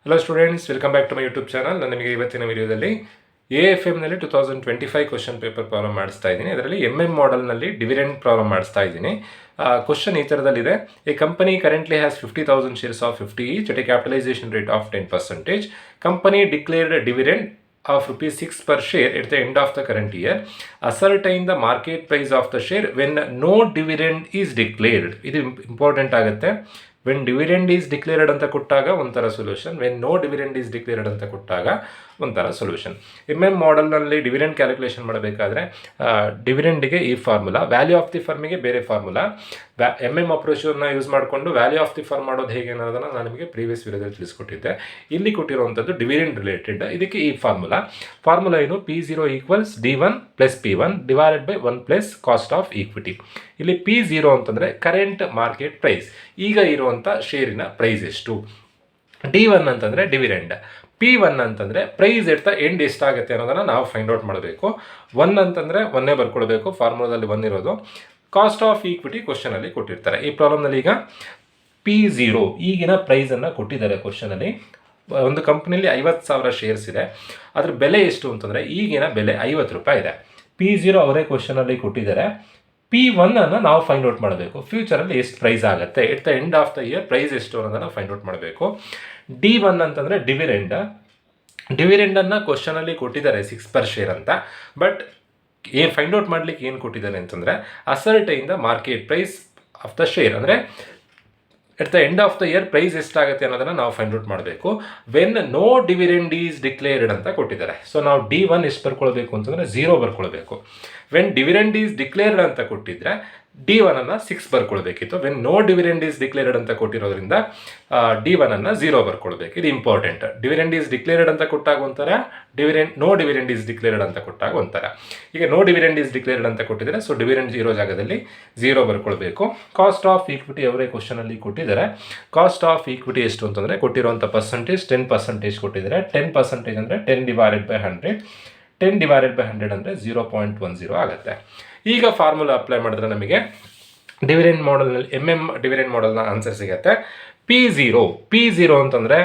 Hello students, welcome back to my YouTube channel. ನಾನು ನಿಮಗೆ ಇವತ್ತಿನ ವಿಡಿಯೋದಲ್ಲಿ AFMನಲ್ಲಿ 2025 ಕ್ವಶನ್ ಪೇಪರ್ ಪ್ರಾಬ್ಲಮ್ ಮಾಡಿಸ್ತಾ ಇದ್ದೀನಿ. ಅದರಲ್ಲಿ ಮಾಡೆಲ್ನಲ್ಲಿ ಡಿವಿಡೆಂಡ್ ಪ್ರಾಬ್ಲಮ್ ಮಾಡಿಸ್ತಾ ಇದ್ದೀನಿ. ಕ್ವಶನ್ ಈ ಥರದಲ್ಲಿದೆ. A company currently has 50,000 shares of 50 each at a capitalization rate of 10%. Company declared a dividend of ₹6 per share at the end of the current year. Ascertain the market price of the share when no dividend is declared. ಇದು important ಆಗುತ್ತೆ. When dividend is declared ಅಂತ ಕೊಟ್ಟಾಗ ಒಂಥರ solution, when no dividend is declared ಅಂತ ಕೊಟ್ಟಾಗ ಒಂಥರ solution. ಮಾಡೆಲ್ನಲ್ಲಿ dividend calculation ಮಾಡಬೇಕಾದ್ರೆ ಡಿವಿಡೆಂಡಿಗೆ ಈ ಫಾರ್ಮುಲಾ, ವ್ಯಾಲ್ಯೂ ಆಫ್ ದಿ ಫರ್ಮಿಗೆ ಬೇರೆ ಫಾರ್ಮುಲಾ. ಅಪ್ರೋಚನ್ನ ಯೂಸ್ ಮಾಡಿಕೊಂಡು ವ್ಯಾಲ್ಯೂ ಆಫ್ ದಿ ಫರ್ಮ್ ಮಾಡೋದು ಹೇಗೆ ಅನ್ನೋದನ್ನು ನಾನು ನಿಮಗೆ ಪ್ರೀವಿಯಸ್ ವಿಡಿಯೋದಲ್ಲಿ ತಿಳಿಸ್ಕೊಟ್ಟಿದ್ದೆ. ಇಲ್ಲಿ ಕೊಟ್ಟಿರುವಂಥದ್ದು ಡಿವಿಡೆಂಡ್ ರಿಲೇಟೆಡ್. ಇದಕ್ಕೆ ಈ ಫಾರ್ಮುಲಾ ಏನು? P0 = D1 + P1 / 1 + cost of equity. ಇಲ್ಲಿ P0 ಅಂತಂದರೆ ಕರೆಂಟ್ ಮಾರ್ಕೆಟ್ ಪ್ರೈಸ್, ಈಗ ಇರುವಂಥ ಶೇರಿನ ಪ್ರೈಸ್ ಎಷ್ಟು. D1 ಅಂತಂದರೆ ಡಿವಿಡೆಂಡ್, P1 ಅಂತಂದರೆ ಪ್ರೈಸ್ ಎಟ್ ದ ಎಂಡ್ ಎಷ್ಟಾಗುತ್ತೆ ಅನ್ನೋದನ್ನು ನಾವು ಫೈಂಡ್ ಔಟ್ ಮಾಡಬೇಕು. 1 ಅಂತಂದರೆ 1 ಬರ್ಕೊಳ್ಬೇಕು, ಫಾರ್ಮುಲಾದಲ್ಲಿ 1 ಇರೋದು. ಕಾಸ್ಟ್ ಆಫ್ ಈಕ್ವಿಟಿ ಕ್ವಶನಲ್ಲಿ ಕೊಟ್ಟಿರ್ತಾರೆ. ಈ ಪ್ರಾಬ್ಲಮ್ನಲ್ಲಿ ಈಗ P0 ಈಗಿನ ಪ್ರೈಸನ್ನು ಕೊಟ್ಟಿದ್ದಾರೆ ಕ್ವಶನಲ್ಲಿ. ಒಂದು ಕಂಪ್ನಿಯಲ್ಲಿ 50,000 ಶೇರ್ಸ್ ಇದೆ, ಅದ್ರ ಬೆಲೆ ಎಷ್ಟು ಅಂತಂದರೆ ಈಗಿನ ಬೆಲೆ ₹50 ಇದೆ. P0 ಅವರೇ ಕ್ವಶನಲ್ಲಿ ಕೊಟ್ಟಿದ್ದಾರೆ. P1 ಅನ್ನು ನಾವು ಫೈಂಡ್ ಔಟ್ ಮಾಡಬೇಕು. ಫ್ಯೂಚರಲ್ಲಿ ಎಷ್ಟು ಪ್ರೈಸ್ ಆಗುತ್ತೆ, at the end of the year price ಎಷ್ಟು ಅನ್ನೋದನ್ನು ಫೈಂಡ್ ಔಟ್ ಮಾಡಬೇಕು. D1 ಅಂತಂದರೆ ಡಿವಿಡೆಂಡನ್ನು ಕ್ವಶನಲ್ಲಿ ಕೊಟ್ಟಿದ್ದಾರೆ 6 per share ಅಂತ. ಬಟ್ ಫೈಂಡ್ ಔಟ್ ಮಾಡಲಿಕ್ಕೆ ಏನು ಕೊಟ್ಟಿದ್ದಾರೆ ಅಂತಂದರೆ ascertain the market price of the share, ಅಂದರೆ at the end of the year price ಎಷ್ಟಾಗುತ್ತೆ ಅನ್ನೋದನ್ನು ನಾವು ಫೈಂಡ್ ಔಟ್ ಮಾಡಬೇಕು. When no dividend is declared ಅಂತ ಕೊಟ್ಟಿದ್ದಾರೆ. ಸೊ ನಾವು D1 ಎಷ್ಟು ಬರ್ಕೊಳ್ಬೇಕು ಅಂತಂದರೆ 0 ಬರ್ಕೊಳ್ಬೇಕು. ವೆನ್ ಡಿವಿಡೆಂಡ್ ಈಸ್ ಡಿಕ್ಲೇರ್ಡ್ ಅಂತ ಕೊಟ್ಟಿದ್ರೆ D1 ಅನ್ನು 6 ಬರ್ಕೊಳ್ಬೇಕಿತ್ತು. When no dividend is declared ಅಂತ ಕೊಟ್ಟಿರೋದ್ರಿಂದ D1 ಅನ್ನು 0 ಬರ್ಕೊಳ್ಬೇಕು. ಇದು ಇಂಪಾರ್ಟೆಂಟ್. ಡಿವಿಡೆಂಡ್ ಈಸ್ ಡಿಕ್ಲೇರ್ಡ್ ಅಂತ ಕೊಟ್ಟಾಗ ಒಂಥರ, ನೋ ಡಿವಿಡೆಂಡ್ ಈಸ್ ಡಿಕ್ಲೇರ್ಡ್ ಅಂತ ಕೊಟ್ಟಾಗ ಒಂಥರ. ಈಗ ನೋ ಡಿವಿಡೆಂಡ್ ಈಸ್ ಡಿಕ್ಲೇರ್ಡ್ ಅಂತ ಕೊಟ್ಟಿದ್ದಾರೆ, ಸೊ ಡಿವಿಡೆಂಡ್ 0 ಜಾಗದಲ್ಲಿ 0 ಬರ್ಕೊಳ್ಬೇಕು. ಕಾಸ್ಟ್ ಆಫ್ ಈಕ್ವಿಟಿ ಅವರೇ ಕ್ವಶನಲ್ಲಿ ಕೊಟ್ಟಿದ್ದಾರೆ. ಕಾಸ್ಟ್ ಆಫ್ ಈಕ್ವಿಟಿ ಎಷ್ಟು ಅಂತಂದರೆ ಕೊಟ್ಟಿರುವಂಥ ಪರ್ಸೆಂಟೇಜ್ 10% ಕೊಟ್ಟಿದ್ದಾರೆ. 10% ಅಂದರೆ 10/100. 10/100 ಅಂದರೆ 0.10 ಆಗುತ್ತೆ. ಈಗ ಫಾರ್ಮುಲಾ ಅಪ್ಲೈ ಮಾಡಿದ್ರೆ ನಮಗೆ ಡಿವಿಡೆಂಡ್ ಮಾಡೆಲ್ನಲ್ಲಿ ಡಿವಿಡೆಂಡ್ ಮಾಡೆಲ್ನ ಆನ್ಸರ್ ಸಿಗುತ್ತೆ. P0 ಅಂತಂದರೆ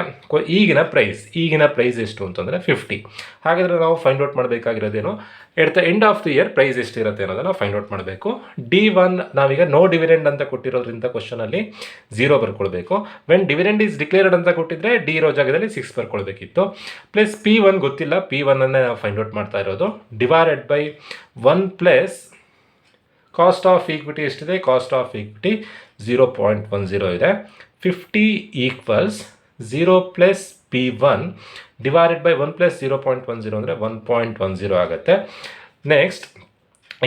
ಈಗಿನ ಪ್ರೈಸ್ ಎಷ್ಟು ಅಂತಂದರೆ 50. ಹಾಗಾದರೆ ನಾವು ಫೈಂಡ್ ಔಟ್ ಮಾಡಬೇಕಾಗಿರೋದೇನು, at the end of the year price ಎಷ್ಟಿರುತ್ತೆ ಅನ್ನೋದನ್ನು ಫೈಂಡ್ ಔಟ್ ಮಾಡಬೇಕು. D1 ನಾವೀಗ ನೋ ಡಿವಿಡೆಂಡ್ ಅಂತ ಕೊಟ್ಟಿರೋದ್ರಿಂದ ಕ್ವಶನಲ್ಲಿ 0 ಬರ್ಕೊಳ್ಬೇಕು. ವೆನ್ ಡಿವಿಡೆಂಡ್ ಈಸ್ ಡಿಕ್ಲೇರ್ಡ್ ಅಂತ ಕೊಟ್ಟಿದ್ರೆ D ಇರೋ ಜಾಗದಲ್ಲಿ 6 ಬರ್ಕೊಳ್ಬೇಕಿತ್ತು. ಪ್ಲಸ್ P1 ಗೊತ್ತಿಲ್ಲ, P1 ಅನ್ನೇ ನಾವು ಫೈಂಡ್ ಔಟ್ ಮಾಡ್ತಾ ಇರೋದು. /1 ಪ್ಲಸ್ ಕಾಸ್ಟ್ ಆಫ್ ಈಕ್ವಿಟಿ ಎಷ್ಟಿದೆ, ಕಾಸ್ಟ್ ಆಫ್ ಈಕ್ವಿಟಿ 0.10 ಇದೆ. 50 = 0 + P1 /1 + 0.10 ಅಂದರೆ 1.10 ಆಗುತ್ತೆ. ನೆಕ್ಸ್ಟ್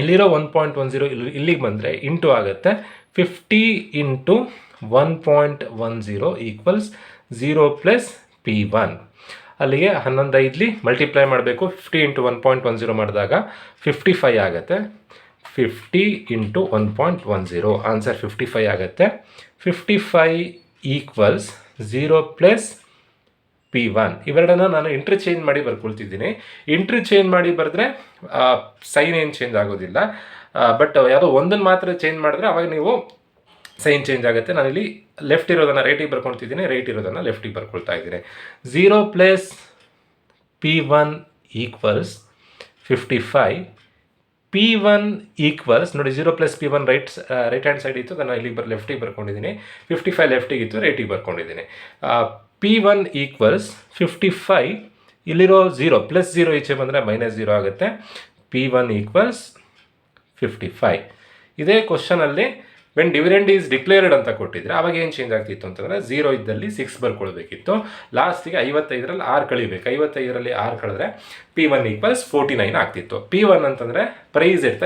ಇಲ್ಲಿರೋ 1.10 ಇಲ್ಲಿಗೆ ಬಂದರೆ ಇಂಟು ಆಗುತ್ತೆ. 50 × 1.10 = 0 + P1. ಅಲ್ಲಿಗೆ 11 ಮಲ್ಟಿಪ್ಲೈ ಮಾಡಬೇಕು. 50 × 1.10 ಮಾಡಿದಾಗ 55 ಆಗುತ್ತೆ. 50 × 1.10 ಆನ್ಸರ್ 55 ಆಗುತ್ತೆ. 55 = 0 + P1. ಇವೆರಡನ್ನ ನಾನು ಇಂಟರ್ಚೇಂಜ್ ಮಾಡಿ ಬರ್ಕೊಳ್ತಿದ್ದೀನಿ. ಇಂಟರ್ಚೇಂಜ್ ಮಾಡಿ ಬರೆದ್ರೆ ಸೈನ್ ಏನು ಚೇಂಜ್ ಆಗೋದಿಲ್ಲ. ಬಟ್ ಯಾವುದೋ ಒಂದನ್ನು ಮಾತ್ರ ಚೇಂಜ್ ಮಾಡಿದ್ರೆ ಅವಾಗ ನೀವು ಸೈನ್ ಚೇಂಜ್ ಆಗುತ್ತೆ. ನಾನಿಲ್ಲಿ ಲೆಫ್ಟ್ ಇರೋದನ್ನು ರೈಟಿಗೆ ಬರ್ಕೊಳ್ತಿದ್ದೀನಿ, ರೈಟ್ ಇರೋದನ್ನು ಲೆಫ್ಟಿಗೆ ಬರ್ಕೊಳ್ತಾ ಇದ್ದೀನಿ. 0 + P1 = 55. P1 = ನೋಡಿ 0 + P1 ರೈಟ್ ಹ್ಯಾಂಡ್ ಸೈಡ್ ಇತ್ತು, ನಾನು ಇಲ್ಲಿ ಲೆಫ್ಟಿಗೆ ಬರ್ಕೊಂಡಿದ್ದೀನಿ. 55 ಲೆಫ್ಟಿಗೆ ಇತ್ತು, ರೈಟಿಗೆ ಬರ್ಕೊಂಡಿದ್ದೀನಿ. P1 = 55. ಇಲ್ಲಿರೋ 0 +0 ಈಚೆ ಬಂದರೆ -0 ಆಗುತ್ತೆ. P1 = 55. ಇದೇ ಕ್ವಶನಲ್ಲಿ ವೆನ್ ಡಿವಿಡೆಂಡ್ ಈಸ್ ಡಿಕ್ಲೇರ್ಡ್ ಅಂತ ಕೊಟ್ಟಿದ್ರೆ ಅವಾಗ ಏನು ಚೇಂಜ್ ಆಗ್ತಿತ್ತು ಅಂತಂದರೆ 0 ಇದ್ದಲ್ಲಿ 6 ಬರ್ಕೊಳ್ಬೇಕಿತ್ತು. ಲಾಸ್ಟಿಗೆ 55ರಲ್ಲಿ 6 ಕಳಿಬೇಕು. 55ರಲ್ಲಿ 6 ಕಳೆದ್ರೆ P1 = 49 ಆಗ್ತಿತ್ತು. P1 ಅಂತಂದರೆ ಪ್ರೈಸ್ ಎಟ್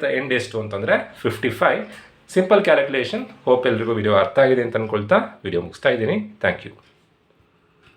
ದ ಎಂಡ್ ಎಷ್ಟು ಅಂತಂದರೆ 55. Simple calculation. ಹೋಪ್ ಎಲ್ರಿಗೂ ವಿಡಿಯೋ ಅರ್ಥ ಆಗಿದೆ ಅಂತ ಅಂದ್ಕೊಳ್ತಾ ವಿಡಿಯೋ ಮುಗಿಸ್ತಾ ಇದ್ದೀನಿ. Thank you.